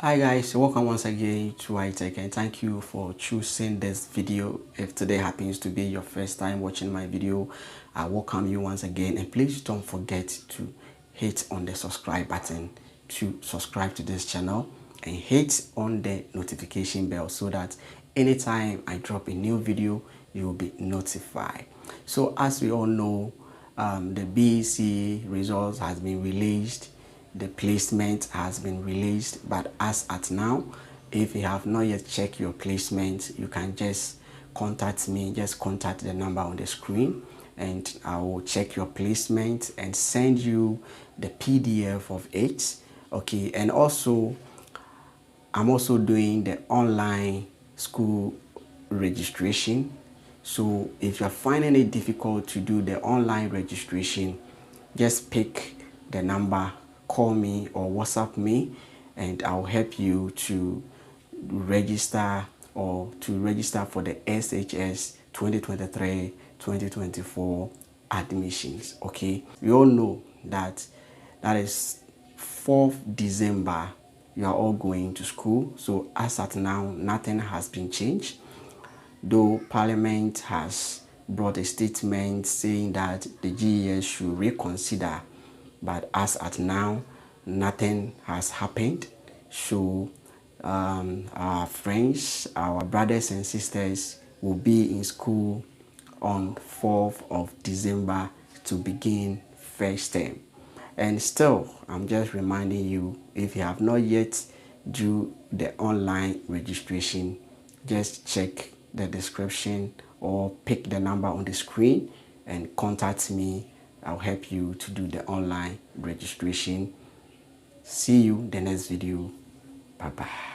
Hi guys, welcome once again to iTech and thank you for choosing this video. If today happens to be your first time watching my video, I welcome you once again, and please don't forget to hit on the subscribe button to subscribe to this channel and hit on the notification bell so that anytime I drop a new video you will be notified. So as we all know, the BEC results has been released. The placement has been released, but as at now, if you have not yet checked your placement, you can just contact me. Just contact the number on the screen and I will check your placement and send you the PDF of it. Okay, and also I'm also doing the online school registration. So if you're finding it difficult to do the online registration, just pick the number, call me or WhatsApp me, and I'll help you to register for the SHS 2023-2024 admissions. Okay, we all know that is 4th December you are all going to school. So as at now, nothing has been changed, though Parliament has brought a statement saying that the GES should reconsider, but as at now nothing has happened. So our friends, our brothers and sisters will be in school on 4th of December to begin first term. And still, I'm just reminding you, if you have not yet do the online registration, just check the description or pick the number on the screen and contact me. I'll help you to do the online registration. See you in the next video. Bye bye.